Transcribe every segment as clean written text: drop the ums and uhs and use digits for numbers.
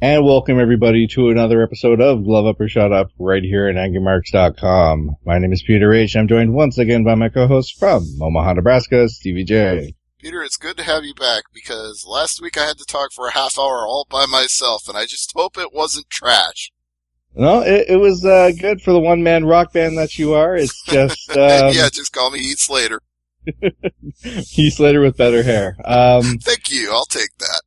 And welcome everybody to another episode of Glove Up or Shut Up right here at AngryMarks.com. My name is Peter H. I'm joined once again by my co-host from Omaha, Nebraska, Stevie J. Peter, it's good to have you back because last week I had to talk for a half hour all by myself and I just hope it wasn't trash. No, it was good for the one-man rock band that you are. It's just... yeah, just call me Heath Slater. Heath Slater with better hair. Thank you, I'll take that.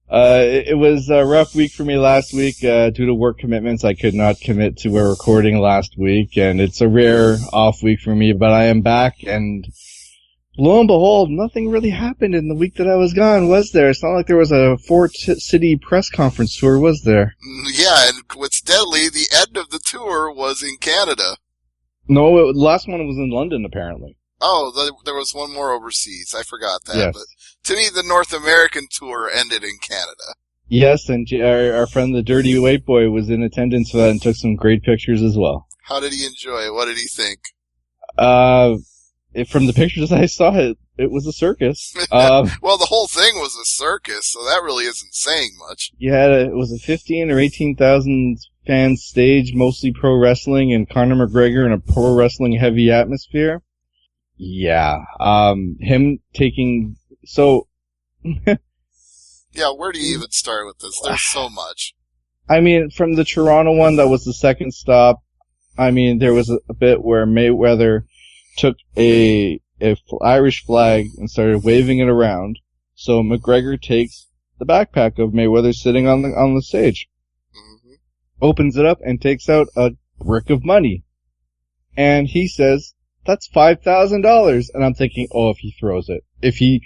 It was a rough week for me last week, due to work commitments. I could not commit to a recording last week, and it's a rare off week for me, but I am back, and lo and behold, nothing really happened in the week that I was gone, was there? It's not like there was a four-city press conference tour, was there? Yeah, and what's deadly, the end of the tour was in Canada. No, the last one was in London, apparently. Oh, there was one more overseas. I forgot that. Yes. But to me, the North American tour ended in Canada. Yes, and our friend the Dirty White Boy was in attendance for that and took some great pictures as well. How did he enjoy it? What did he think? From the pictures I saw, it was a circus. Well, the whole thing was a circus, so that really isn't saying much. Yeah, it was a 15 or 18,000 fan stage, mostly pro wrestling, and Conor McGregor in a pro wrestling heavy atmosphere. Yeah, him taking, so... Yeah, where do you even start with this? There's so much. I mean, from the Toronto one, that was the second stop. I mean, there was a bit where Mayweather took a Irish flag and started waving it around. So McGregor takes the backpack of Mayweather sitting on the stage, opens it up and takes out a brick of money. And he says, "That's $5,000. And I'm thinking, oh, if he throws it, if he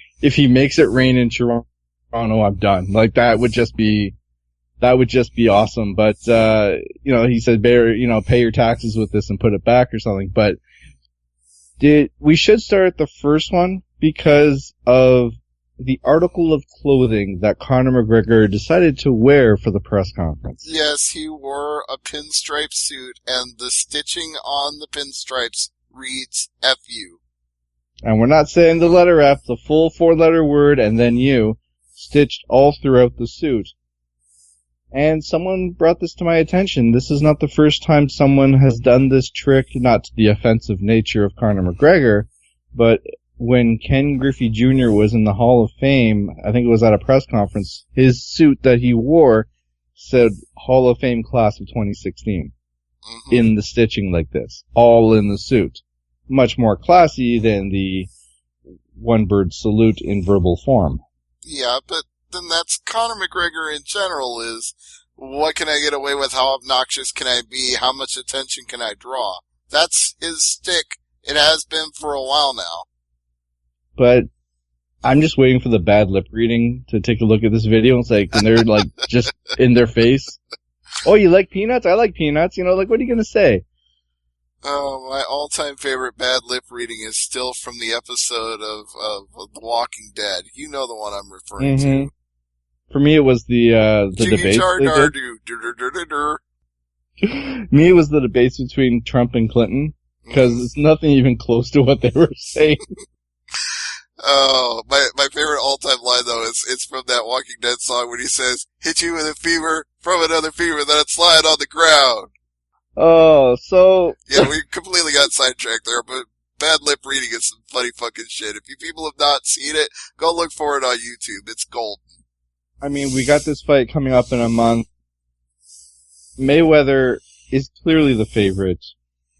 makes it rain in Toronto, I'm done. Like, that would just be awesome. But, he said, better, pay your taxes with this and put it back or something. But we should start at the first one because of the article of clothing that Conor McGregor decided to wear for the press conference. Yes, he wore a pinstripe suit and the stitching on the pinstripes reads F-U. And we're not saying the letter F, the full 4-letter word, and then U, stitched all throughout the suit. And someone brought this to my attention. This is not the first time someone has done this trick, not to the offensive nature of Conor McGregor, but when Ken Griffey Jr. was in the Hall of Fame, I think it was at a press conference, his suit that he wore said Hall of Fame Class of 2016. In the stitching like this. All in the suit. Much more classy than the one-bird salute in verbal form. Yeah, but then that's Conor McGregor in general is, what can I get away with? How obnoxious can I be? How much attention can I draw? That's his stick. It has been for a while now. But I'm just waiting for the bad lip reading to take a look at this video. It's like, and they're like, just in their face. Oh, you like peanuts? I like peanuts. What are you going to say? Oh, my all-time favorite bad lip reading is still from the episode of The Walking Dead. You know the one I'm referring to. For me, it was the debate. Me, it was the debates between Trump and Clinton, because it's nothing even close to what they were saying. Oh, my favorite all-time line, though, it's from that Walking Dead song when he says, "Hit you with a fever from another fever, then it's lying on the ground." Oh, so... Yeah, we completely got sidetracked there, but bad lip reading is some funny fucking shit. If you people have not seen it, go look for it on YouTube. It's golden. I mean, we got this fight coming up in a month. Mayweather is clearly the favorite.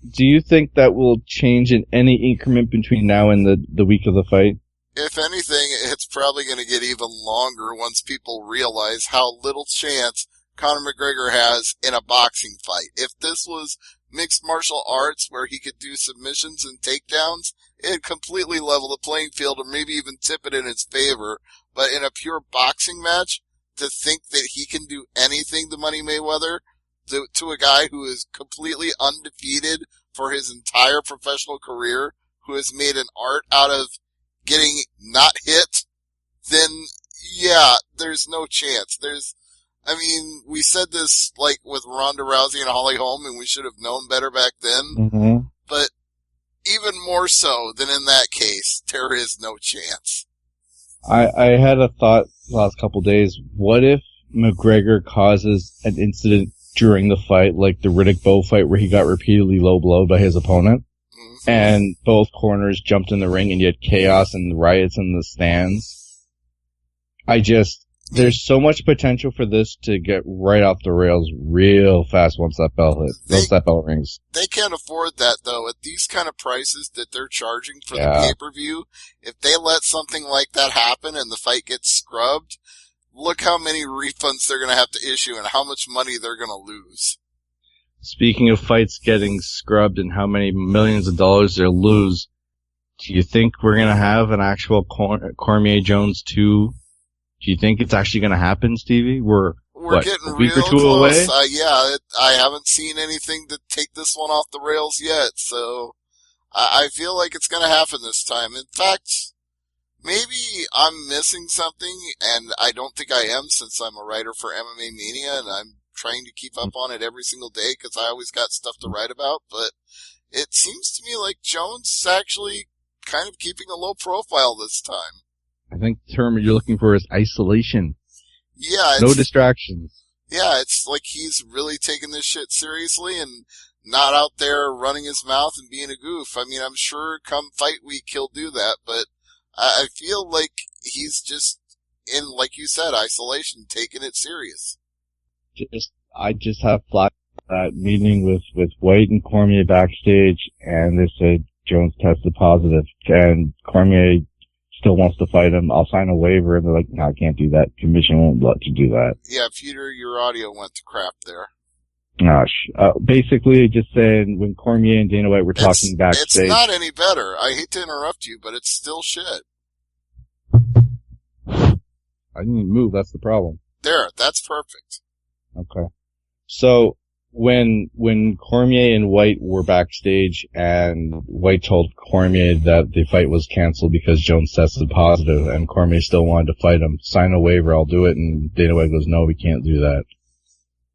Do you think that will change in any increment between now and the week of the fight? If anything, it's probably going to get even longer once people realize how little chance Conor McGregor has in a boxing fight. If this was mixed martial arts where he could do submissions and takedowns, it'd completely level the playing field or maybe even tip it in his favor. But in a pure boxing match, to think that he can do anything to Money Mayweather, to a guy who is completely undefeated for his entire professional career, who has made an art out of getting not hit, then yeah, there's no chance. We said this like with Ronda Rousey and Holly Holm, and we should have known better back then. But even more so than in that case, there is no chance. I had a thought the last couple days. What if McGregor causes an incident during the fight, like the Riddick Bowe fight where he got repeatedly low blowed by his opponent, and both corners jumped in the ring and you had chaos and riots in the stands. There's so much potential for this to get right off the rails real fast once that bell rings. They can't afford that, though. At these kind of prices that they're charging for the pay-per-view, if they let something like that happen and the fight gets scrubbed, look how many refunds they're going to have to issue and how much money they're going to lose. Speaking of fights getting scrubbed and how many millions of dollars they'll lose, do you think we're going to have an actual Cormier-Jones 2? Do you think it's actually going to happen, Stevie? We're getting a week real or two close. away? I haven't seen anything to take this one off the rails yet, so I feel like it's going to happen this time. In fact, maybe I'm missing something, and I don't think I am since I'm a writer for MMA Mania, and I'm trying to keep up on it every single day because I always got stuff to write about, but it seems to me like Jones is actually kind of keeping a low profile this time. I think the term you're looking for is isolation. Yeah. No distractions. Yeah, it's like he's really taking this shit seriously and not out there running his mouth and being a goof. I mean, I'm sure come fight week he'll do that, but I feel like he's just in, like you said, isolation, taking it serious. I just have flat that meeting with White and Cormier backstage, and they said Jones tested positive, and Cormier still wants to fight him. I'll sign a waiver, and they're like, no, I can't do that. Commission won't let you do that. Yeah, Peter, your audio went to crap there. Basically just saying when Cormier and Dana White were talking backstage. It's not any better. I hate to interrupt you, but it's still shit. I didn't even move, that's the problem. There, that's perfect. Okay. So, when Cormier and White were backstage and White told Cormier that the fight was canceled because Jones tested positive and Cormier still wanted to fight him, sign a waiver, I'll do it, and Dana White goes, no, we can't do that.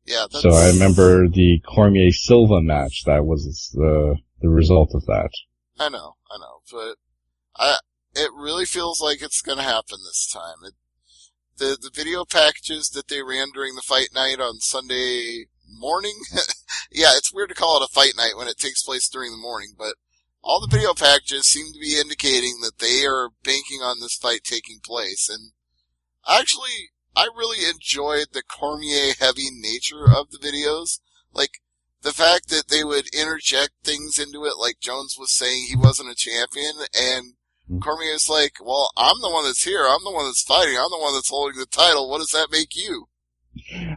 Yeah, So I remember the Cormier-Silva match, that was the result of that. I know, but it really feels like it's gonna happen this time. The video packages that they ran during the fight night on Sunday morning, yeah, it's weird to call it a fight night when it takes place during the morning, but all the video packages seem to be indicating that they are banking on this fight taking place, and actually, I really enjoyed the Cormier-heavy nature of the videos. Like, the fact that they would interject things into it, like Jones was saying he wasn't a champion, and Cormier's like, well, I'm the one that's here, I'm the one that's fighting, I'm the one that's holding the title, what does that make you?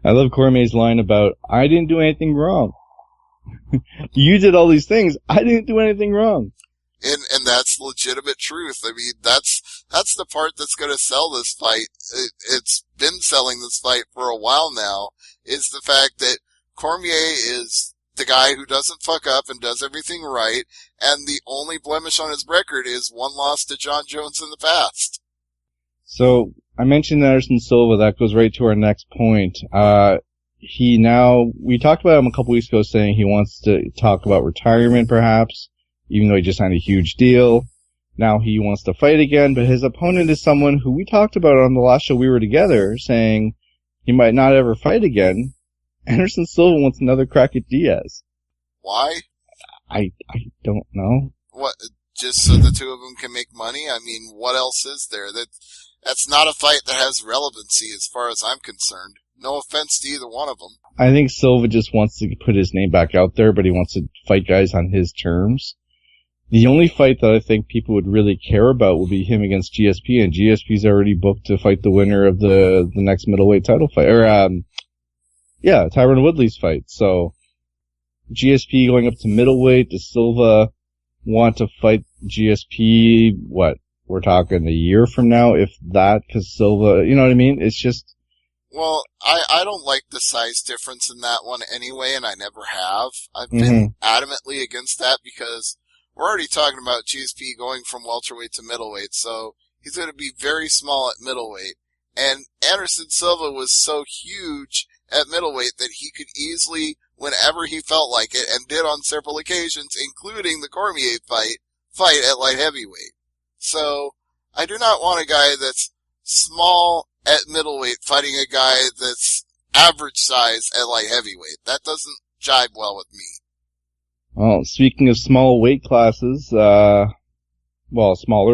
I love Cormier's line about, I didn't do anything wrong. You did all these things, I didn't do anything wrong. And that's legitimate truth. I mean, that's the part that's going to sell this fight. It's been selling this fight for a while now, is the fact that Cormier is the guy who doesn't fuck up and does everything right, and the only blemish on his record is one loss to John Jones in the past. So, I mentioned Anderson Silva, that goes right to our next point. We talked about him a couple weeks ago saying he wants to talk about retirement perhaps, even though he just signed a huge deal. Now he wants to fight again, but his opponent is someone who we talked about on the last show we were together, saying he might not ever fight again. Anderson Silva wants another crack at Diaz. Why? I don't know. What, just so the two of them can make money? I mean, what else is there? That's not a fight that has relevancy as far as I'm concerned. No offense to either one of them. I think Silva just wants to put his name back out there, but he wants to fight guys on his terms. The only fight that I think people would really care about will be him against GSP, and GSP's already booked to fight the winner of the next middleweight title fight. Tyron Woodley's fight. So, GSP going up to middleweight, does Silva want to fight GSP, we're talking a year from now, if that, cause Silva, you know what I mean? It's just... Well, I don't like the size difference in that one anyway, and I never have. I've been adamantly against that because we're already talking about GSP going from welterweight to middleweight, so he's going to be very small at middleweight. And Anderson Silva was so huge at middleweight that he could easily, whenever he felt like it, and did on several occasions, including the Cormier fight at light heavyweight. So, I do not want a guy that's small at middleweight fighting a guy that's average size at light heavyweight. That doesn't jibe well with me. Well, speaking of small weight classes, smaller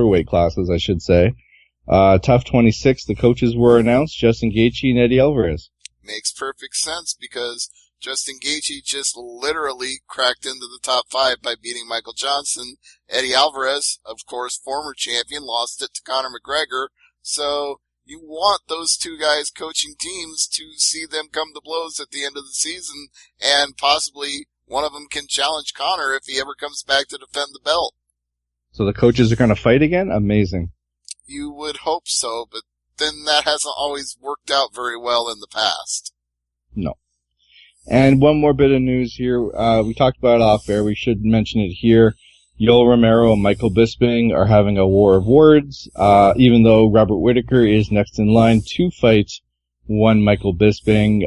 weight classes, I should say. Tough 26, the coaches were announced, Justin Gaethje and Eddie Alvarez. Makes perfect sense because Justin Gaethje just literally cracked into the top 5 by beating Michael Johnson. Eddie Alvarez, of course, former champion, lost it to Conor McGregor. So you want those two guys coaching teams to see them come to blows at the end of the season, and possibly one of them can challenge Conor if he ever comes back to defend the belt. So the coaches are going to fight again? Amazing. You would hope so, but then that hasn't always worked out very well in the past. No. And one more bit of news here. We talked about it off air. We should mention it here. Yoel Romero and Michael Bisping are having a war of words, even though Robert Whittaker is next in line to fight one Michael Bisping.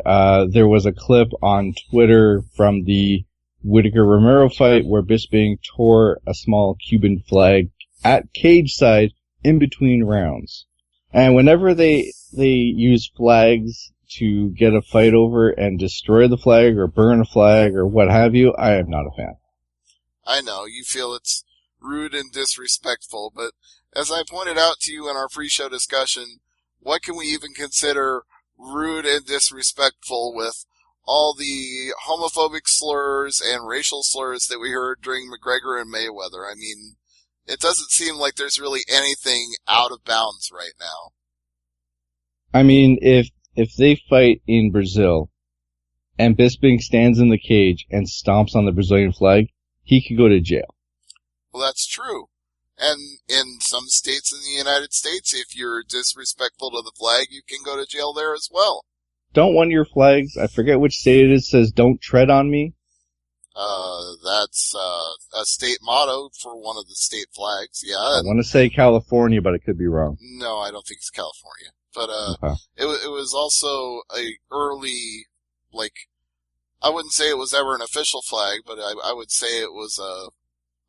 There was a clip on Twitter from the Whittaker-Romero fight where Bisping tore a small Cuban flag at cage side in between rounds. And whenever they use flags to get a fight over and destroy the flag or burn a flag or what have you, I am not a fan. I know, you feel it's rude and disrespectful, but as I pointed out to you in our pre-show discussion, what can we even consider rude and disrespectful with all the homophobic slurs and racial slurs that we heard during McGregor and Mayweather? I mean, it doesn't seem like there's really anything out of bounds right now. I mean, if they fight in Brazil and Bisping stands in the cage and stomps on the Brazilian flag, he could go to jail. Well, that's true. And in some states in the United States, if you're disrespectful to the flag, you can go to jail there as well. Don't one of your flags, I forget which state it is, says don't tread on me? That's a state motto for one of the state flags, yeah. I want to say California, but I could be wrong. No, I don't think it's California. But Okay. it was also a early, I wouldn't say it was ever an official flag, but I would say it was a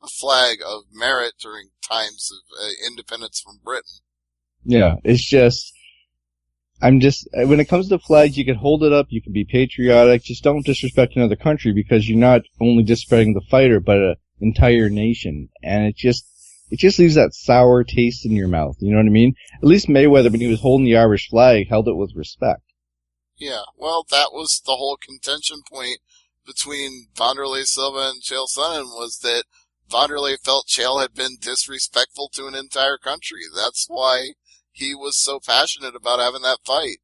flag of merit during times of independence from Britain. Yeah, it's just, when it comes to flags, you can hold it up, you can be patriotic, just don't disrespect another country because you're not only disrespecting the fighter, but an entire nation. And it just leaves that sour taste in your mouth, you know what I mean? At least Mayweather, when he was holding the Irish flag, held it with respect. Yeah, well, that was the whole contention point between Wanderlei Silva and Chael Sonnen, was that Wanderlei felt Chael had been disrespectful to an entire country. That's why he was so passionate about having that fight.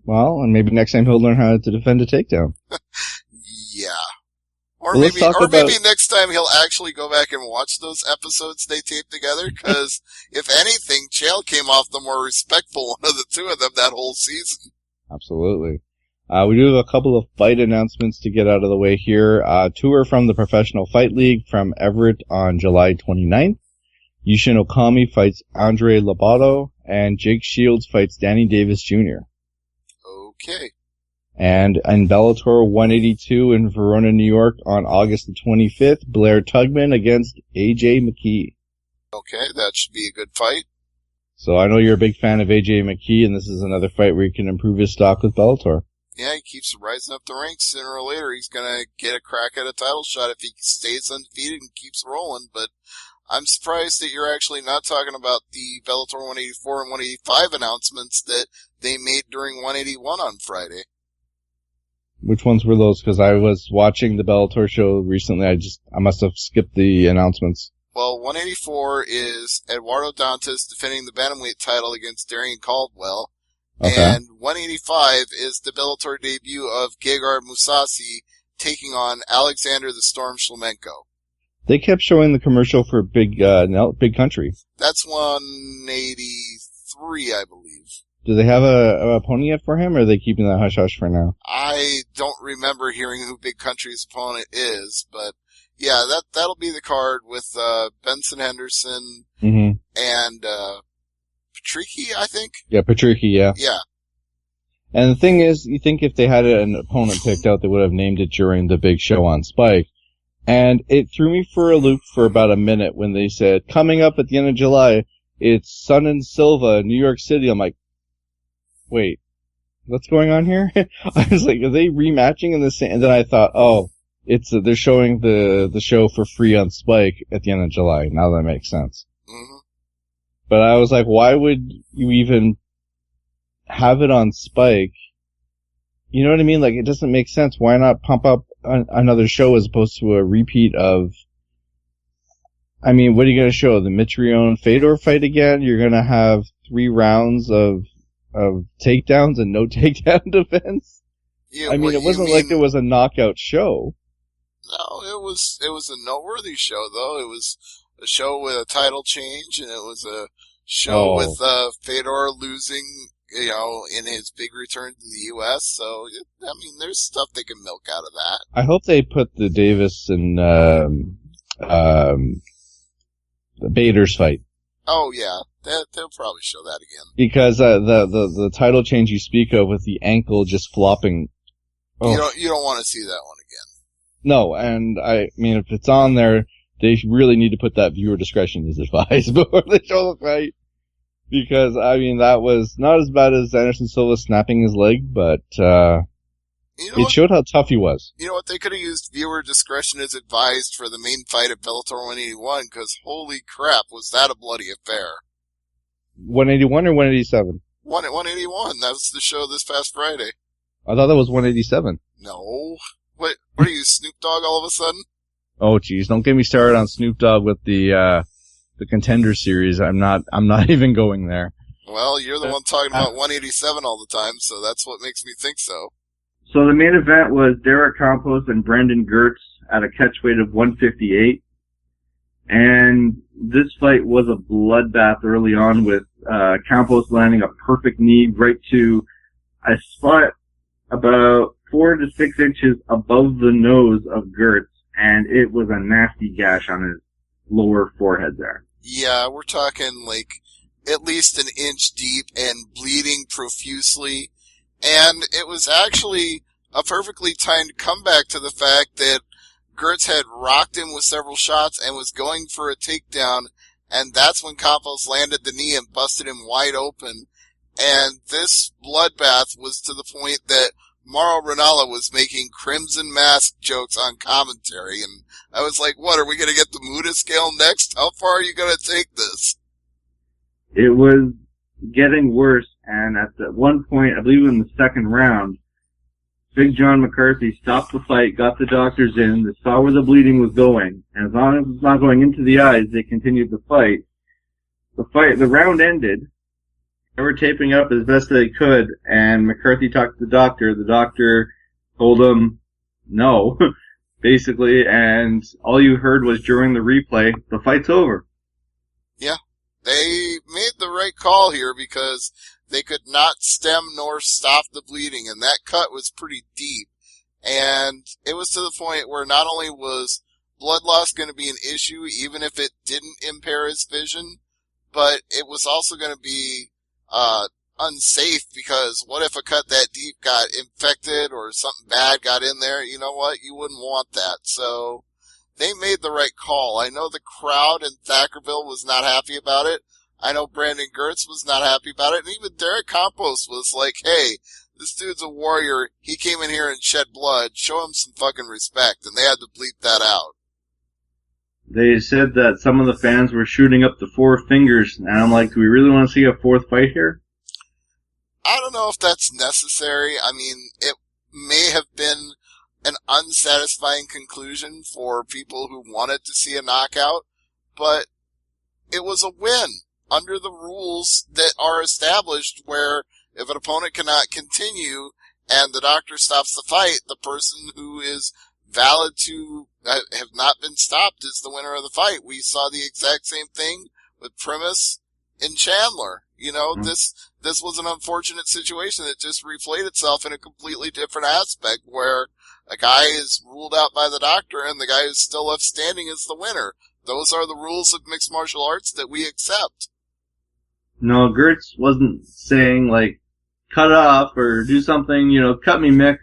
Well, and maybe next time he'll learn how to defend a takedown. Yeah. Or Well, maybe next time he'll actually go back and watch those episodes they taped together, because if anything, Chael came off the more respectful one of the two of them that whole season. Absolutely. We do have a couple of fight announcements to get out of the way here. Tour from the Professional Fight League from Everett on July 29th. Yushin Okami fights Andre Lobato, and Jake Shields fights Danny Davis Jr. Okay. And in Bellator 182 in Verona, New York on August the 25th, Blair Tugman against AJ McKee. Okay, that should be a good fight. So I know you're a big fan of AJ McKee, and this is another fight where he can improve his stock with Bellator. Yeah, he keeps rising up the ranks. Sooner or later, he's gonna get a crack at a title shot if he stays undefeated and keeps rolling, but I'm surprised that you're actually not talking about the Bellator 184 and 185 announcements that they made during 181 on Friday. Which ones were those? Because I was watching the Bellator show recently. I must have skipped the announcements. Well, 184 is Eduardo Dantas defending the bantamweight title against Darian Caldwell. Okay. And 185 is the Bellator debut of Gegard Mousasi taking on Alexander the Storm Shlemenko. They kept showing the commercial for Big Country. That's 183, I believe. Do they have a opponent yet for him, or are they keeping that hush-hush for now? I don't remember hearing who Big Country's opponent is, but yeah, that'll be the card with Benson Henderson and Patricky, I think? Yeah, Patricky, yeah. Yeah. And the thing is, you think if they had an opponent picked out, they would have named it during the big show on Spike. And it threw me for a loop for about a minute when they said, coming up at the end of July, it's Sun and Silva, New York City. I'm like, wait, what's going on here? I was like, are they rematching in the same? And then I thought, oh, they're showing the show for free on Spike at the end of July. Now that makes sense. Mm-hmm. But I was like, why would you even have it on Spike? You know what I mean? Like, it doesn't make sense. Why not pump up another show as opposed to a repeat of, I mean, what are you going to show? The Mitrione Fedor fight again? You're going to have 3 rounds of takedowns and no takedown defense? Yeah, I mean, it wasn't like it was a knockout show. No, it was a noteworthy show, though. It was a show with a title change, and it was a show with Fedor losing, in his big return to the U.S., so, I mean, there's stuff they can milk out of that. I hope they put the Davis and, the Bader's fight. Oh, yeah. They'll probably show that again. Because, the title change you speak of with the ankle just flopping. Oh. You don't want to see that one again. No, and I mean, if it's on there, they really need to put that viewer discretion is advised before they show the fight. Because, I mean, that was not as bad as Anderson Silva snapping his leg, but, it showed how tough he was. You know what? They could have used viewer discretion as advised for the main fight at Bellator 181, because holy crap, was that a bloody affair. 181 or 187? 181. That was the show this past Friday. I thought that was 187. No. What are you, Snoop Dogg all of a sudden? Oh, jeez. Don't get me started on Snoop Dogg with the Contender series. I'm not even going there. Well, you're the one talking about 187 all the time, so that's what makes me think so. So the main event was Derek Campos and Brandon Gertz at a catchweight of 158. And this fight was a bloodbath early on with Campos landing a perfect knee right to a spot about 4 to 6 inches above the nose of Gertz, and it was a nasty gash on his lower forehead there. Yeah, we're talking like at least an inch deep and bleeding profusely. And it was actually a perfectly timed comeback to the fact that Gertz had rocked him with several shots and was going for a takedown, and that's when Campos landed the knee and busted him wide open. And this bloodbath was to the point that Mauro Ranallo was making Crimson Mask jokes on commentary, and I was like, what, are we going to get the Muda scale next? How far are you going to take this? It was getting worse, and at one point, I believe in the second round, Big John McCarthy stopped the fight, got the doctors in, they saw where the bleeding was going, and as long as it was not going into the eyes, they continued the fight. The round ended. They were taping up as best they could, and McCarthy talked to the doctor. The doctor told him no, basically, and all you heard was during the replay, the fight's over. Yeah, they made the right call here because they could not stem nor stop the bleeding, and that cut was pretty deep. And it was to the point where not only was blood loss going to be an issue, even if it didn't impair his vision, but it was also going to be unsafe, because what if a cut that deep got infected or something bad got in there? You know what? You wouldn't want that. So they made the right call. I know the crowd in Thackerville was not happy about it. I know Brandon Gertz was not happy about it. And even Derek Campos was like, hey, this dude's a warrior. He came in here and shed blood. Show him some fucking respect. And they had to bleep that out. They said that some of the fans were shooting up the 4 fingers, and I'm like, do we really want to see a 4th fight here? I don't know if that's necessary. I mean, it may have been an unsatisfying conclusion for people who wanted to see a knockout, but it was a win under the rules that are established, where if an opponent cannot continue and the doctor stops the fight, the person who is valid to have not been stopped is the winner of the fight. We saw the exact same thing with Primus and Chandler. You know, this was an unfortunate situation that just replayed itself in a completely different aspect, where a guy is ruled out by the doctor and the guy who's still left standing is the winner. Those are the rules of mixed martial arts that we accept. No, Gertz wasn't saying, like, cut off or do something, cut me, Mick.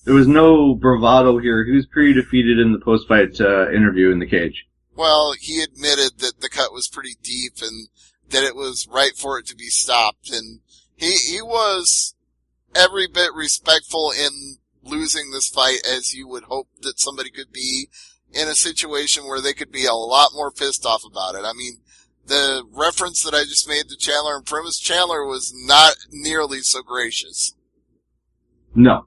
There was no bravado here. He was pretty defeated in the post-fight interview in the cage. Well, he admitted that the cut was pretty deep and that it was right for it to be stopped. And he was every bit respectful in losing this fight as you would hope that somebody could be in a situation where they could be a lot more pissed off about it. I mean, the reference that I just made to Chandler and Primus, Chandler was not nearly so gracious. No,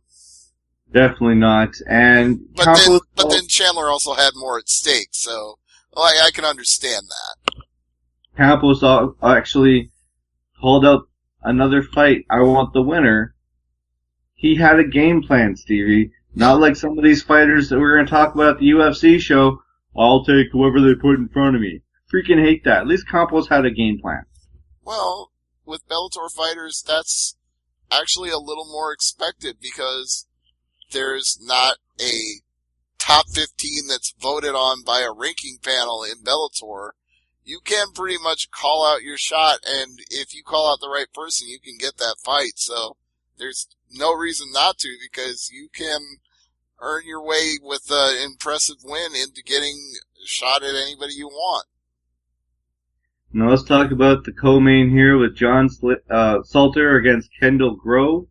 definitely not. And but then Chandler also had more at stake, so I can understand that. Campos actually called out another fight. I want the winner. He had a game plan, Stevie. Not like some of these fighters that we're going to talk about at the UFC show. I'll take whoever they put in front of me. Freaking hate that. At least Campos had a game plan. Well, with Bellator fighters, that's actually a little more expected because there's not a top 15 that's voted on by a ranking panel in Bellator. You can pretty much call out your shot, and if you call out the right person, you can get that fight. So there's no reason not to, because you can earn your way with an impressive win into getting a shot at anybody you want. Now let's talk about the co-main here with John Salter against Kendall Grove.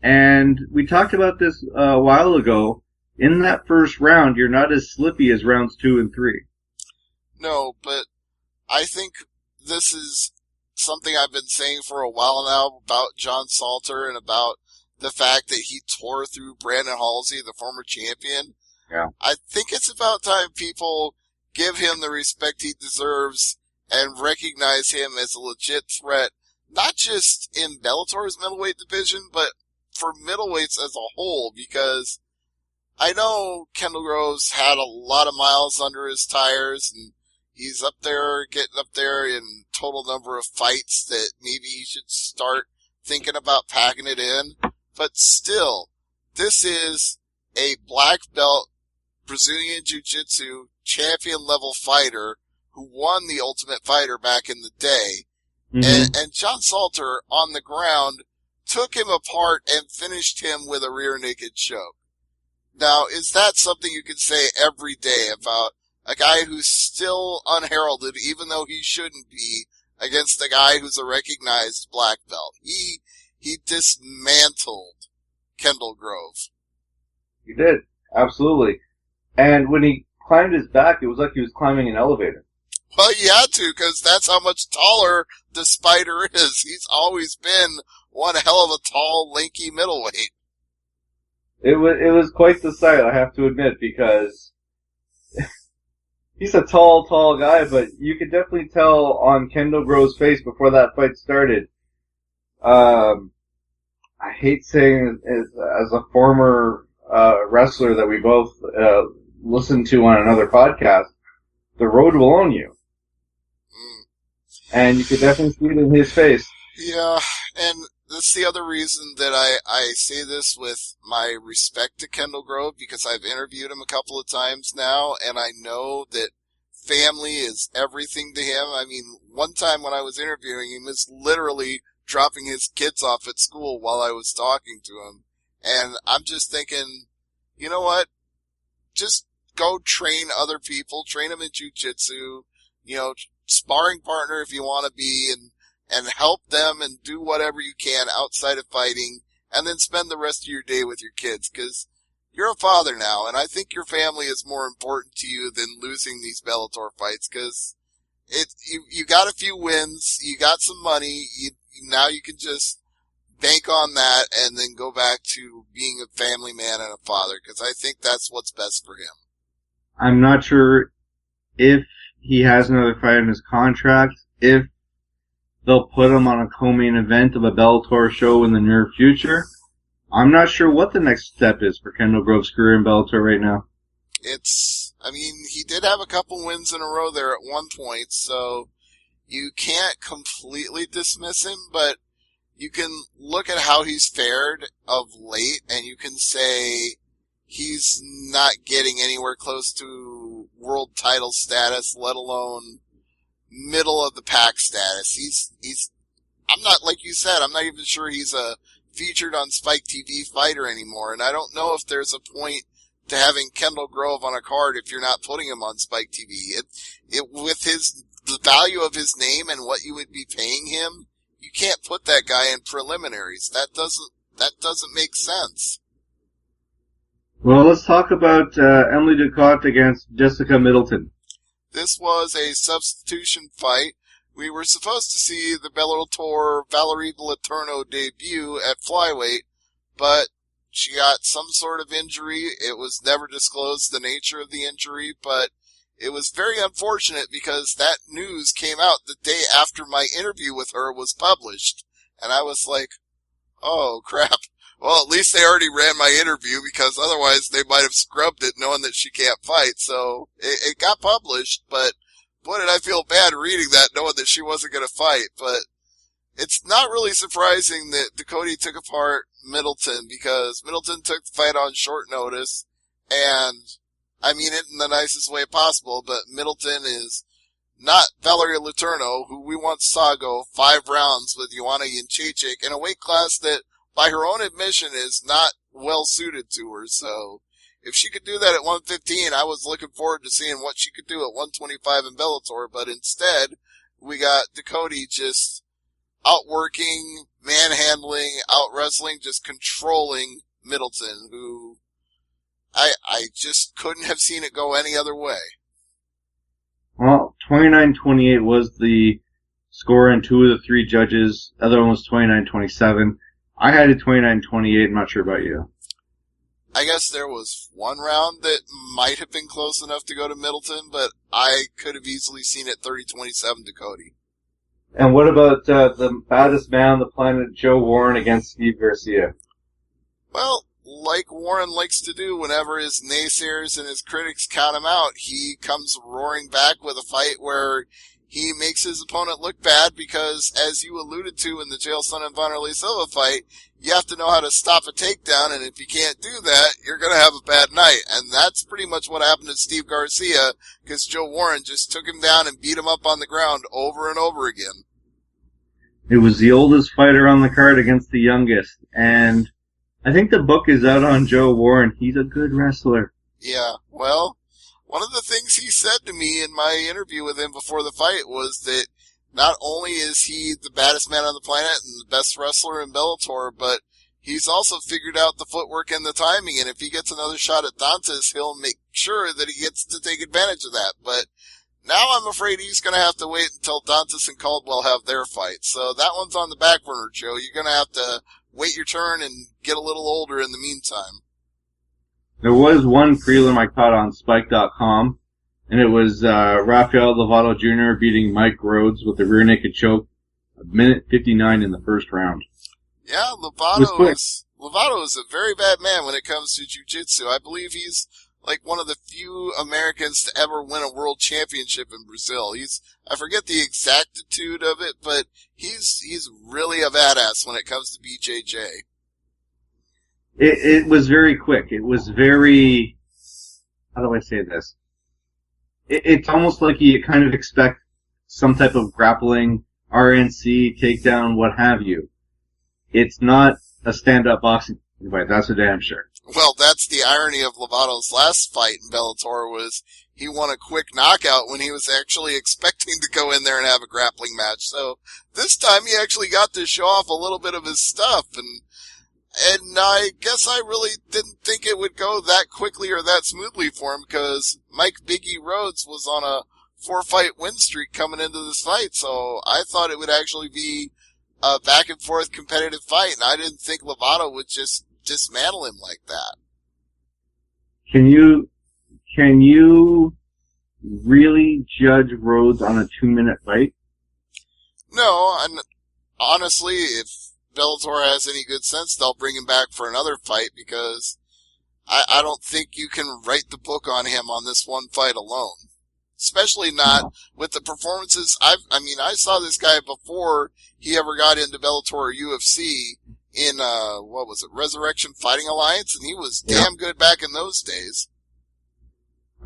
And we talked about this a while ago. In that first round, you're not as slippy as rounds 2 and 3. No, but I think this is something I've been saying for a while now about John Salter and about the fact that he tore through Brandon Halsey, the former champion. Yeah. I think it's about time people give him the respect he deserves and recognize him as a legit threat, not just in Bellator's middleweight division, but for middleweights as a whole, because I know Kendall Groves had a lot of miles under his tires, and he's up there, getting up there in total number of fights that maybe he should start thinking about packing it in. But still, this is a black belt Brazilian Jiu-Jitsu champion level fighter who won the Ultimate Fighter back in the day. Mm-hmm. And John Salter, on the ground, took him apart and finished him with a rear naked choke. Now, is that something you can say every day about a guy who's still unheralded, even though he shouldn't be, against a guy who's a recognized black belt? He dismantled Kendall Grove. He did. Absolutely. And when he climbed his back, it was like he was climbing an elevator. Well, he had to, because that's how much taller the Spider is. He's always been one hell of a tall, lanky middleweight. It was quite the sight, I have to admit, because he's a tall guy, but you could definitely tell on Kendall Grove's face before that fight started. I hate saying as a former wrestler that we both listened to on another podcast, the road will own you. And you could definitely see it in his face. Yeah, and that's the other reason that I say this with my respect to Kendall Grove, because I've interviewed him a couple of times now, and I know that family is everything to him. I mean, one time when I was interviewing him, he was literally dropping his kids off at school while I was talking to him. And I'm just thinking, you know what? Just go train other people, train them in jiu-jitsu, sparring partner if you want to be, and help them and do whatever you can outside of fighting, and then spend the rest of your day with your kids, because you're a father now, and I think your family is more important to you than losing these Bellator fights, because you got a few wins, you got some money, now you can just bank on that and then go back to being a family man and a father, because I think that's what's best for him. I'm not sure if he has another fight in his contract, if they'll put him on a co-main event of a Bellator show in the near future. I'm not sure what the next step is for Kendall Grove's career in Bellator right now. He did have a couple wins in a row there at one point, so you can't completely dismiss him, but you can look at how he's fared of late, and you can say he's not getting anywhere close to world title status, let alone middle of the pack status. I'm not, like you said, I'm not even sure he's a featured on Spike TV fighter anymore, and I don't know if there's a point to having Kendall Grove on a card if you're not putting him on Spike TV. With the value of his name and what you would be paying him, you can't put that guy in preliminaries. that doesn't make sense. Well, let's talk about Emily Ducote against Jessica Middleton. This was a substitution fight. We were supposed to see the Bellator Valerie Letourneau debut at flyweight, but she got some sort of injury. It was never disclosed the nature of the injury, but it was very unfortunate because that news came out the day after my interview with her was published. And I was like, oh crap. Well, at least they already ran my interview because otherwise they might have scrubbed it knowing that she can't fight. So it got published, but boy, did I feel bad reading that knowing that she wasn't going to fight. But it's not really surprising that Ducote took apart Middleton because Middleton took the fight on short notice, and I mean it in the nicest way possible, but Middleton is not Valerie Letourneau, who we once saw go 5 rounds with Joanna Jędrzejczyk in a weight class that, by her own admission, is not well suited to her. So if she could do that at 115, I was looking forward to seeing what she could do at 125 in Bellator, but instead we got Ducote just outworking, manhandling, out-wrestling, just controlling Middleton, who I just couldn't have seen it go any other way. Well, 29-28 was the score, and 2 of the 3 judges. The other one was 29-27. I had it 29-28. I'm not sure about you. I guess there was one round that might have been close enough to go to Middleton, but I could have easily seen it 30-27 Ducote. And what about the baddest man on the planet, Joe Warren, against Steve Garcia? Well, like Warren likes to do whenever his naysayers and his critics count him out, he comes roaring back with a fight where he makes his opponent look bad because, as you alluded to in the Chael Sonnen and Vanderlei Silva fight, you have to know how to stop a takedown, and if you can't do that, you're going to have a bad night. And that's pretty much what happened to Steve Garcia, because Joe Warren just took him down and beat him up on the ground over and over again. It was the oldest fighter on the card against the youngest, and I think the book is out on Joe Warren. He's a good wrestler. Yeah, well, one of the things he said to me in my interview with him before the fight was that not only is he the baddest man on the planet and the best wrestler in Bellator, but he's also figured out the footwork and the timing, and if he gets another shot at Dantas, he'll make sure that he gets to take advantage of that. But now I'm afraid he's going to have to wait until Dantas and Caldwell have their fight. So that one's on the back burner, Joe. You're going to have to wait your turn and get a little older in the meantime. There was one prelim I caught on Spike.com, and it was Rafael Lovato Jr. beating Mike Rhodes with a rear naked choke, 1:59 in the first round. Yeah, Lovato is a very bad man when it comes to jiu-jitsu. I believe he's like one of the few Americans to ever win a world championship in Brazil. I forget the exactitude of it, but he's really a badass when it comes to BJJ. It was very quick. It was very, how do I say this? It's almost like you kind of expect some type of grappling, RNC, takedown, what have you. It's not a stand-up boxing fight, that's for damn sure. Well, that's the irony of Lovato's last fight in Bellator was he won a quick knockout when he was actually expecting to go in there and have a grappling match. So this time he actually got to show off a little bit of his stuff, and I guess I really didn't think it would go that quickly or that smoothly for him because Mike Biggie Rhodes was on a 4-fight win streak coming into this fight, so I thought it would actually be a back and forth competitive fight, and I didn't think Lovato would just dismantle him like that. Can you really judge Rhodes on a 2-minute fight? No, and honestly, if Bellator has any good sense, they'll bring him back for another fight because I don't think you can write the book on him on this one fight alone. Especially not with the performances. I saw this guy before he ever got into Bellator or UFC in, Resurrection Fighting Alliance, and he was damn good back in those days.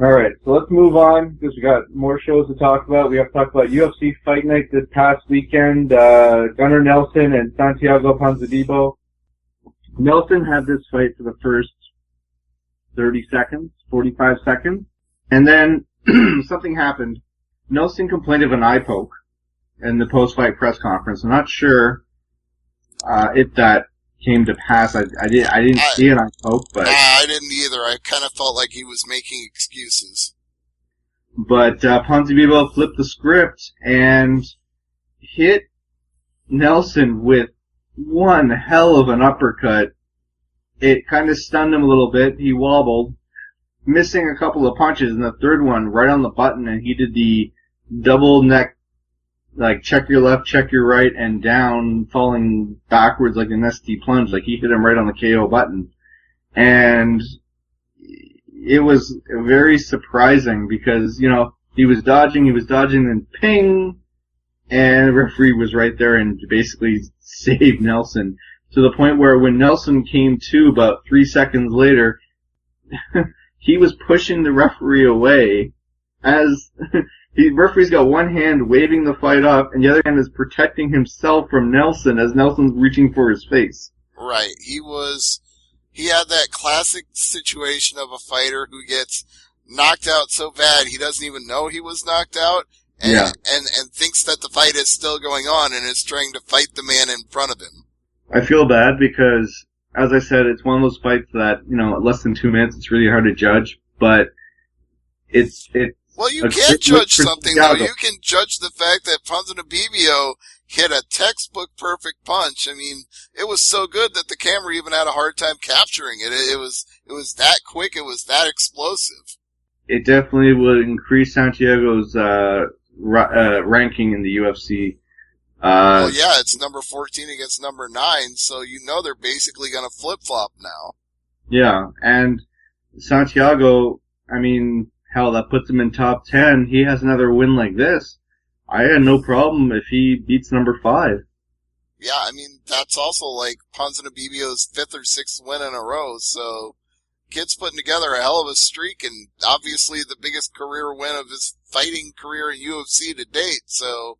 Alright, so let's move on, because we got more shows to talk about. We have to talk about UFC Fight Night this past weekend, Gunnar Nelson and Santiago Ponzinibbio. Nelson had this fight for the first 30 seconds, 45 seconds, and then something happened. Nelson complained of an eye poke in the post-fight press conference. I'm not sure if that came to pass. I didn't see it on Coke, but I didn't either. I kind of felt like he was making excuses. But Ponzinibbio flipped the script and hit Nelson with one hell of an uppercut. It kind of stunned him a little bit. He wobbled, missing a couple of punches, and the third one right on the button, and he did the double neck, like check your left, check your right, and down, falling backwards like an ST plunge. Like he hit him right on the KO button. And it was very surprising because, you know, he was dodging, and ping, and the referee was right there and basically saved Nelson to the point where when Nelson came to about 3 seconds later, he was pushing the referee away as the referee's got one hand waving the fight off and the other hand is protecting himself from Nelson as Nelson's reaching for his face. Right. He had that classic situation of a fighter who gets knocked out so bad he doesn't even know he was knocked out and thinks that the fight is still going on and is trying to fight the man in front of him. I feel bad because, as I said, it's one of those fights that, you know, less than 2 minutes, it's really hard to judge, but it's well, you can't judge something, though. You can judge the fact that Ponzinibbio hit a textbook perfect punch. I mean, it was so good that the camera even had a hard time capturing it. It was that quick. It was that explosive. It definitely would increase Santiago's ranking in the UFC. Well, yeah, it's number 14 against number 9, so you know they're basically going to flip-flop now. Yeah, and Santiago, I mean, hell, that puts him in top 10. He has another win like this. I had no problem if he beats number 5. Yeah, I mean, that's also like Ponzinibbio's 5th or 6th win in a row, so kid's putting together a hell of a streak and obviously the biggest career win of his fighting career in UFC to date, so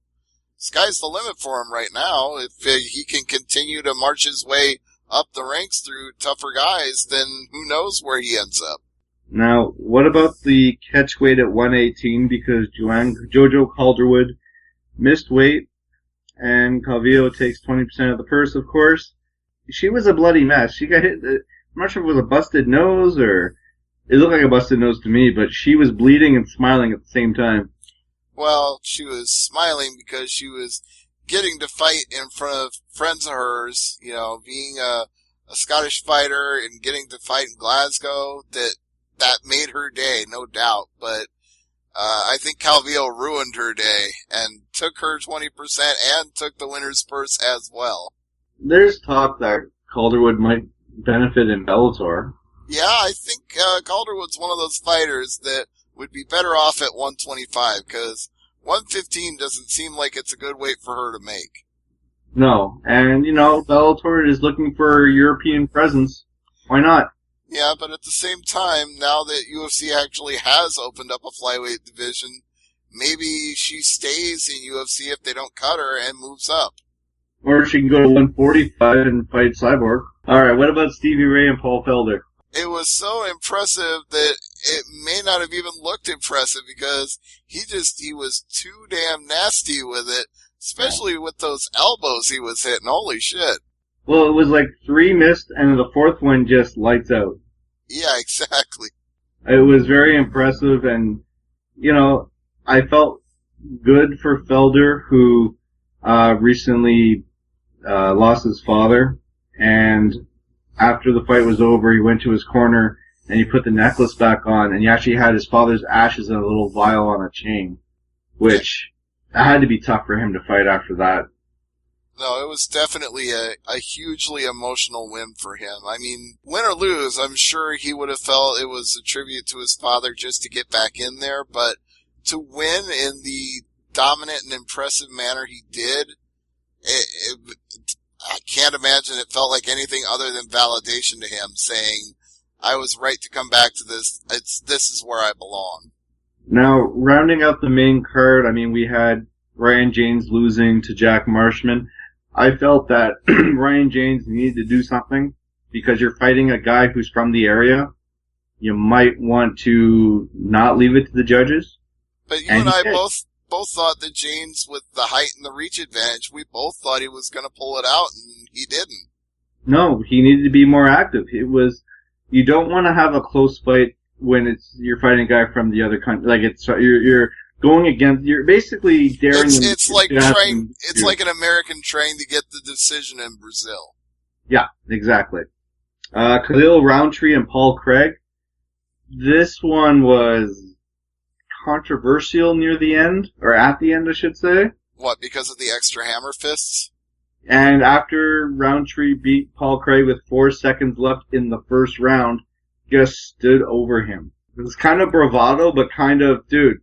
sky's the limit for him right now. If he can continue to march his way up the ranks through tougher guys, then who knows where he ends up. Now, what about the catch weight at 118? Because Jojo Calderwood missed weight, and Calvillo takes 20% of the purse, of course. She was a bloody mess. She got hit, I'm not sure if it was a busted nose or, it looked like a busted nose to me, but she was bleeding and smiling at the same time. Well, she was smiling because she was getting to fight in front of friends of hers, you know, being a Scottish fighter and getting to fight in Glasgow, that made her day, no doubt, but I think Calvillo ruined her day and took her 20% and took the winner's purse as well. There's talk that Calderwood might benefit in Bellator. Yeah, I think Calderwood's one of those fighters that would be better off at 125, because 115 doesn't seem like it's a good weight for her to make. No, and, you know, Bellator is looking for a European presence. Why not? Yeah, but at the same time, now that UFC actually has opened up a flyweight division, maybe she stays in UFC if they don't cut her and moves up. Or she can go to 145 and fight Cyborg. Alright, what about Stevie Ray and Paul Felder? It was so impressive that it may not have even looked impressive because he was too damn nasty with it, especially with those elbows he was hitting. Holy shit. Well, it was like 3 missed and the 4th one just lights out. Yeah, exactly. It was very impressive and, you know, I felt good for Felder who, recently, lost his father, and after the fight was over, he went to his corner and he put the necklace back on, and he actually had his father's ashes in a little vial on a chain, which had to be tough for him to fight after that. No, it was definitely a hugely emotional win for him. I mean, win or lose, I'm sure he would have felt it was a tribute to his father just to get back in there, but to win in the dominant and impressive manner he did, I can't imagine it felt like anything other than validation to him, saying, I was right to come back to this. This is where I belong. Now, rounding out the main card, I mean, we had Ryan James losing to Jack Marshman. I felt that Ryan James needed to do something because you're fighting a guy who's from the area. You might want to not leave it to the judges. But you and I both thought that James, with the height and the reach advantage, we both thought he was going to pull it out, and he didn't. No, he needed to be more active. You don't want to have a close fight when you're fighting a guy from the other country. Like you're going against, you're basically daring him. It's like an American trying to get the decision in Brazil. Yeah, exactly. Khalil Roundtree and Paul Craig. This one was controversial near the end, or at the end, I should say. What, because of the extra hammer fists? And after Roundtree beat Paul Craig with 4 seconds left in the first round, just stood over him. It was kind of bravado, but kind of, dude,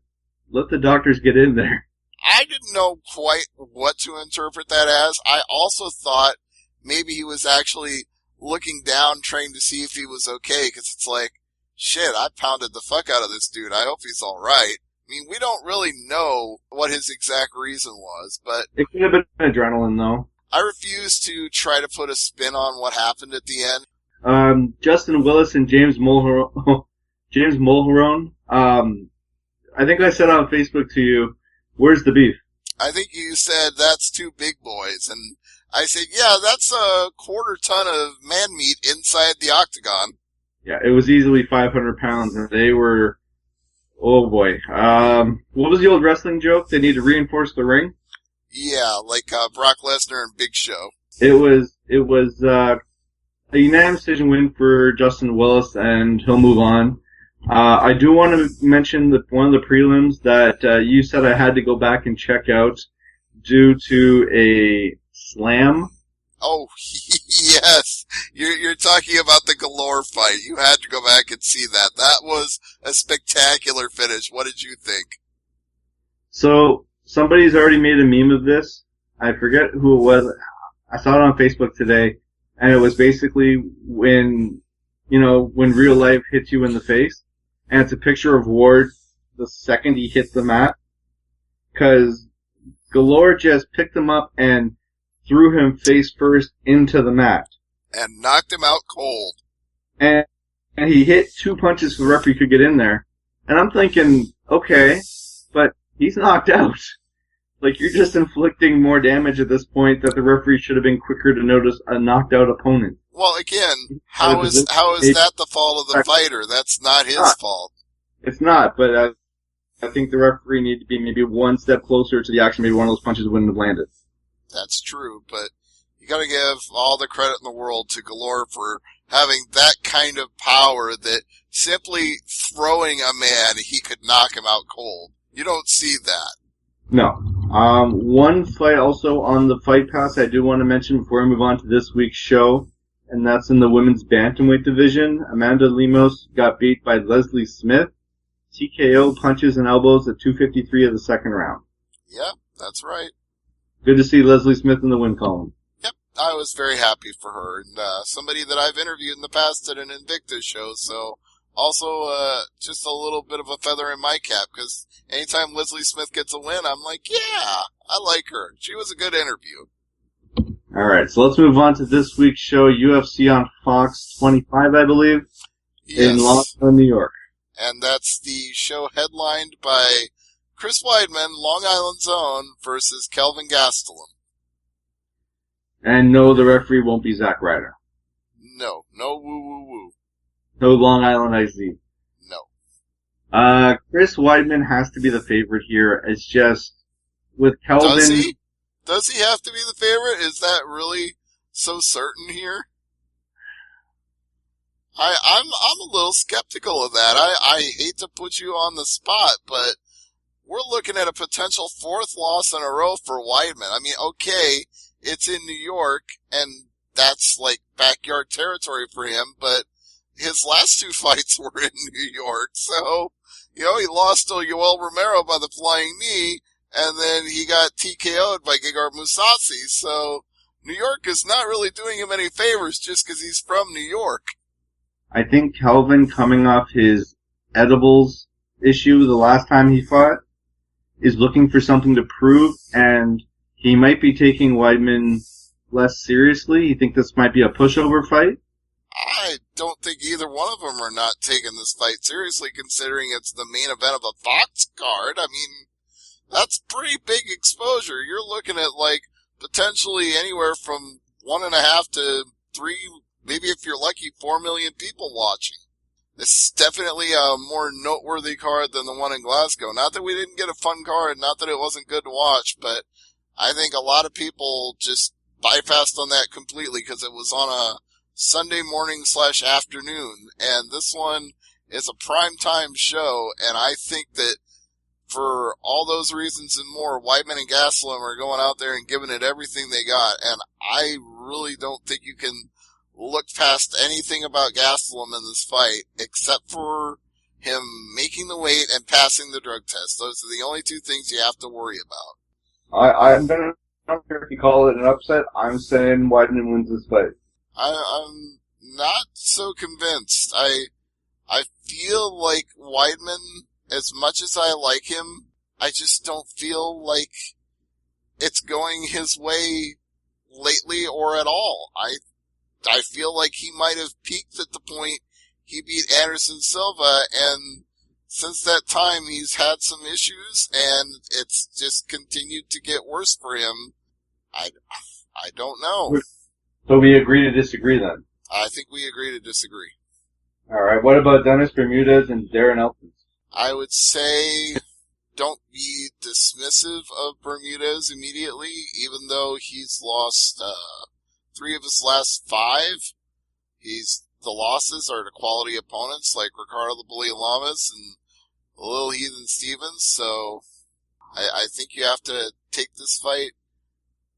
let the doctors get in there. I didn't know quite what to interpret that as. I also thought maybe he was actually looking down, trying to see if he was okay, because it's like, shit, I pounded the fuck out of this dude. I hope he's alright. I mean, we don't really know what his exact reason was, but... It could have been adrenaline, though. I refuse to try to put a spin on what happened at the end. Justin Willis and James Mulherone. I think I said on Facebook to you, where's the beef? I think you said that's 2 big boys, and I said, yeah, that's a 1/4 ton of man meat inside the octagon. Yeah, it was easily 500 pounds, and they were, oh boy. What was the old wrestling joke? They need to reinforce the ring? Yeah, like Brock Lesnar and Big Show. It was a unanimous decision win for Justin Willis, and he'll move on. I do want to mention one of the prelims that you said I had to go back and check out due to a slam. Oh, yes. You're talking about the Galore fight. You had to go back and see that. That was a spectacular finish. What did you think? So, somebody's already made a meme of this. I forget who it was. I saw it on Facebook today, and it was basically when real life hits you in the face, and it's a picture of Ward the second he hits the mat, because Galore just picked him up and threw him face first into the mat. And knocked him out cold. And he hit 2 punches so the referee could get in there. And I'm thinking, okay, but he's knocked out. Like, you're just inflicting more damage at this point that the referee should have been quicker to notice a knocked out opponent. Well, again, how is that the fault of the fighter? That's not his fault. It's not, but I think the referee needed to be maybe one step closer to the action. Maybe one of those punches wouldn't have landed. That's true, but you gotta give all the credit in the world to Galore for having that kind of power that simply throwing a man, he could knock him out cold. You don't see that. No. One fight also on the Fight Pass I do want to mention before we move on to this week's show, and that's in the women's bantamweight division. Amanda Lemos got beat by Leslie Smith. TKO punches and elbows at 2:53 of the second round. Yeah, that's right. Good to see Leslie Smith in the win column. Yep, I was very happy for her, and somebody that I've interviewed in the past at an Invictus show, so also just a little bit of a feather in my cap, because anytime Leslie Smith gets a win, I'm like, yeah, I like her. She was a good interview. Alright, so let's move on to this week's show, UFC on Fox 25, I believe, in Glasgow, New York. And that's the show headlined by Chris Weidman, Long Island's own, versus Kelvin Gastelum. And no, the referee won't be Zack Ryder. No woo-woo-woo. No Long Island IZ. No. Chris Weidman has to be the favorite here. It's just, with Kelvin... Does he? Does he have to be the favorite? Is that really so certain here? I'm a little skeptical of that. I hate to put you on the spot, but we're looking at a potential 4th loss in a row for Weidman. I mean, okay, it's in New York, and that's like backyard territory for him, but his last 2 fights were in New York, so, he lost to Yoel Romero by the flying knee, and then he got TKO'd by Gegard Mousasi, so New York is not really doing him any favors just because he's from New York. I think Kelvin, coming off his edibles issue the last time he fought, is looking for something to prove, and he might be taking Weidman less seriously. You think this might be a pushover fight? I don't think either one of them are not taking this fight seriously, considering it's the main event of a Fox card. I mean, that's pretty big exposure. You're looking at, potentially anywhere from 1.5 to maybe if you're lucky, 4 million people watching. This is definitely a more noteworthy card than the one in Glasgow. Not that we didn't get a fun card, not that it wasn't good to watch, but I think a lot of people just bypassed on that completely because it was on a Sunday morning / afternoon, and this one is a primetime show, and I think that for all those reasons and more, Weidman and Gastelum are going out there and giving it everything they got, and I really don't think you can look past anything about Gastelum in this fight, except for him making the weight and passing the drug test. Those are the only two things you have to worry about. I don't care if you call it an upset. I'm saying Weidman wins this fight. I'm not so convinced. I feel like Weidman, as much as I like him, I just don't feel like it's going his way lately or at all. I feel like he might have peaked at the point he beat Anderson Silva, and since that time he's had some issues, and it's just continued to get worse for him. I don't know. So we agree to disagree then? I think we agree to disagree. Alright, what about Dennis Bermudez and Darren Elkins? I would say don't be dismissive of Bermudez immediately, even though he's lost 3 of his last 5. The losses are to quality opponents like Ricardo the Bully Lamas and Lil Heathen Stevens, so I think you have to take this fight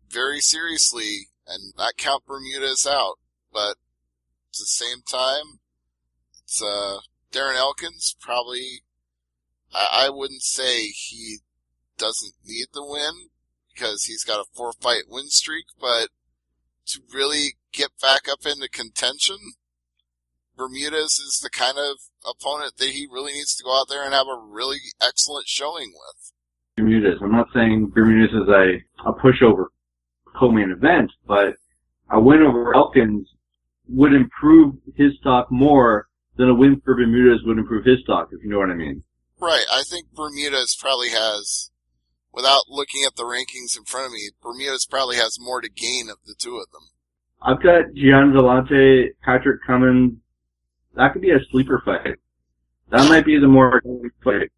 very seriously and not count Bermudez out. But at the same time, it's Darren Elkins probably. I wouldn't say he doesn't need the win because he's got a 4-fight win streak, but to really get back up into contention, Bermudez is the kind of opponent that he really needs to go out there and have a really excellent showing with. Bermudez. I'm not saying Bermudez is a pushover co-main event, but a win over Elkins would improve his stock more than a win for Bermudez would improve his stock, if you know what I mean. Right. I think Bermudez probably has, without looking at the rankings in front of me, Bermudez probably has more to gain of the two of them. I've got Gian Vellante, Patrick Cummins. That could be a sleeper fight. That might be the more fight.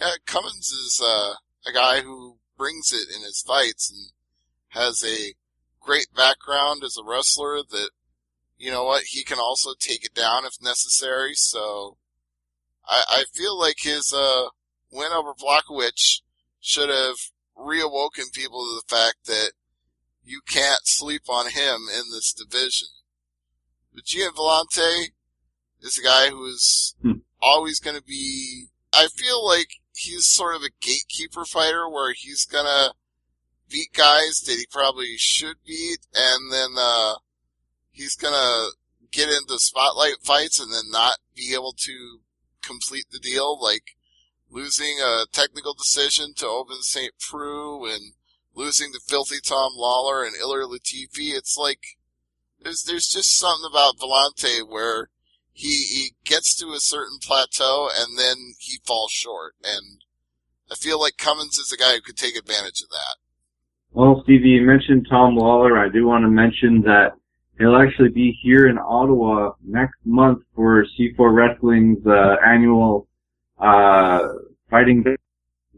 Yeah, Cummins is a guy who brings it in his fights and has a great background as a wrestler that, you know what, he can also take it down if necessary. So I feel like his win over Blachowicz should have reawoken people to the fact that you can't sleep on him in this division. But Gian Vellante is a guy who is always going to be, I feel like he's sort of a gatekeeper fighter where he's going to beat guys that he probably should beat, and then he's going to get into spotlight fights and then not be able to complete the deal, like losing a technical decision to Open St. Preux and losing to Filthy Tom Lawler and Ilir Latifi. It's like there's just something about Vellante where he gets to a certain plateau and then he falls short, and I feel like Cummins is a guy who could take advantage of that. Well, Stevie, you mentioned Tom Lawler. I do want to mention that he'll actually be here in Ottawa next month for C4 Wrestling's annual fighting.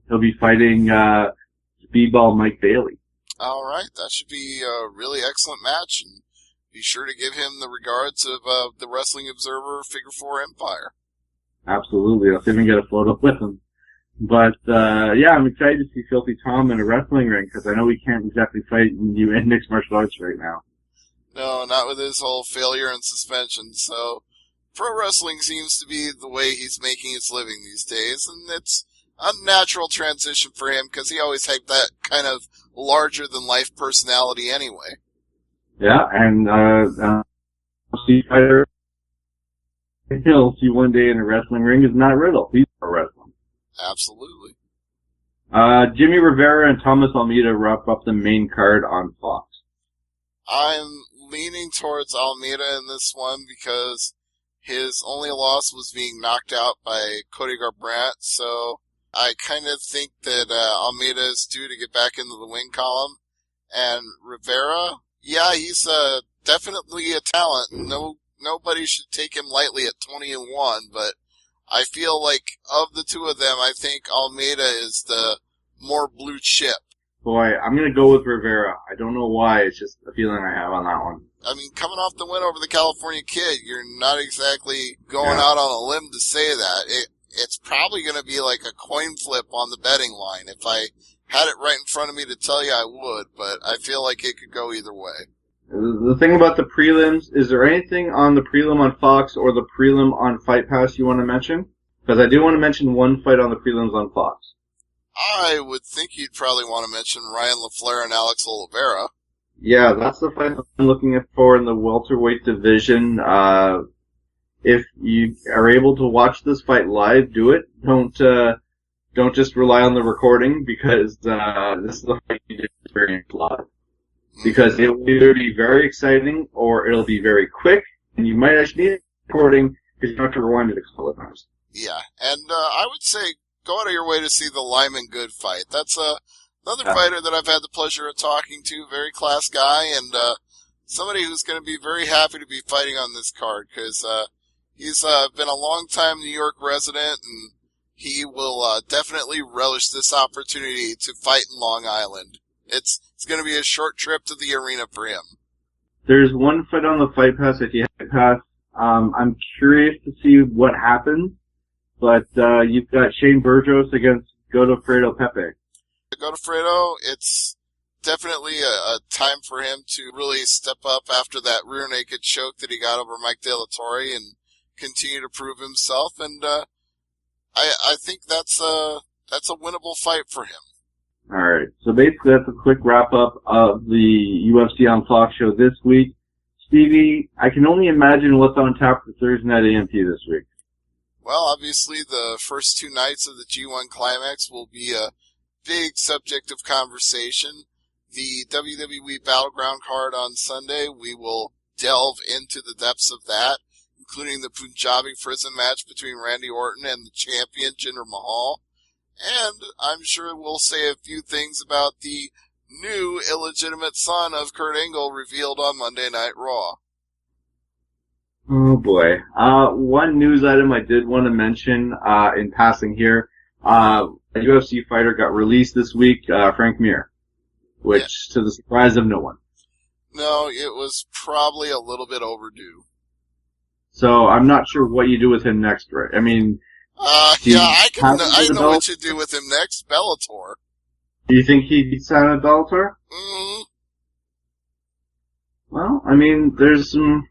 He'll be fighting Speedball Mike Bailey. All right, that should be a really excellent match, and be sure to give him the regards of the Wrestling Observer Figure 4 Empire. Absolutely. I'll see if I can get a photo with him. But, yeah, I'm excited to see Filthy Tom in a wrestling ring, because I know he can't exactly fight in mixed martial arts right now. No, not with his whole failure and suspension. So, pro wrestling seems to be the way he's making his living these days, and it's a natural transition for him, because he always had that kind of larger-than-life personality anyway. Yeah, and, see fighter he'll see one day in a wrestling ring is not Riddle. He's pro wrestling. Absolutely. Jimmy Rivera and Thomas Almeida wrap up the main card on Fox. I'm leaning towards Almeida in this one because his only loss was being knocked out by Cody Garbrandt, so I kind of think that Almeida is due to get back into the win column. And Rivera, yeah, he's definitely a talent. Nobody should take him lightly at 20-1, but I feel like of the two of them, I think Almeida is the more blue chip. Boy, I'm going to go with Rivera. I don't know why. It's just a feeling I have on that one. I mean, coming off the win over the California Kid, you're not exactly going out on a limb to say that. It's probably going to be like a coin flip on the betting line. If I had it right in front of me to tell you, I would, but I feel like it could go either way. The thing about the prelims, is there anything on the prelim on Fox or the prelim on Fight Pass you want to mention? Because I do want to mention one fight on the prelims on Fox. I would think you'd probably want to mention Ryan LaFleur and Alex Oliveira. Yeah, that's the fight I'm looking for in the welterweight division. If you are able to watch this fight live, do it. Don't just rely on the recording, because this is a fight you need to experience live. Because it will either be very exciting or it'll be very quick, and you might actually need a recording because you don't have to rewind it a couple of times. Yeah, and I would say go out of your way to see the Lyman Good fight. That's another fighter that I've had the pleasure of talking to, very class guy, and somebody who's going to be very happy to be fighting on this card, because he's been a long-time New York resident, and he will definitely relish this opportunity to fight in Long Island. It's going to be a short trip to the arena for him. There's one fight on the Fight Pass if you have Pass. I'm curious to see what happens, but you've got Shane Burgos against Godofredo Pepe. Godofredo, it's definitely a time for him to really step up after that rear naked choke that he got over Mike De La Torre and continue to prove himself, and I think that's a winnable fight for him. Alright, so basically that's a quick wrap-up of the UFC on Fox show this week. Stevie, I can only imagine what's on tap for Thursday Night AMP this week. Well, obviously the first two nights of the G1 Climax will be a big subject of conversation. The WWE Battleground card on Sunday, we will delve into the depths of that, including the Punjabi prison match between Randy Orton and the champion Jinder Mahal. And I'm sure we'll say a few things about the new illegitimate son of Kurt Angle revealed on Monday Night Raw. Oh boy. One news item I did want to mention, in passing here, a UFC fighter got released this week, Frank Mir, which to the surprise of no one. No, it was probably a little bit overdue. So I'm not sure what you do with him next, right? I mean, I know what you do with him next. Bellator. Do you think he'd sign at Bellator? Mm-hmm. Well, I mean, there's some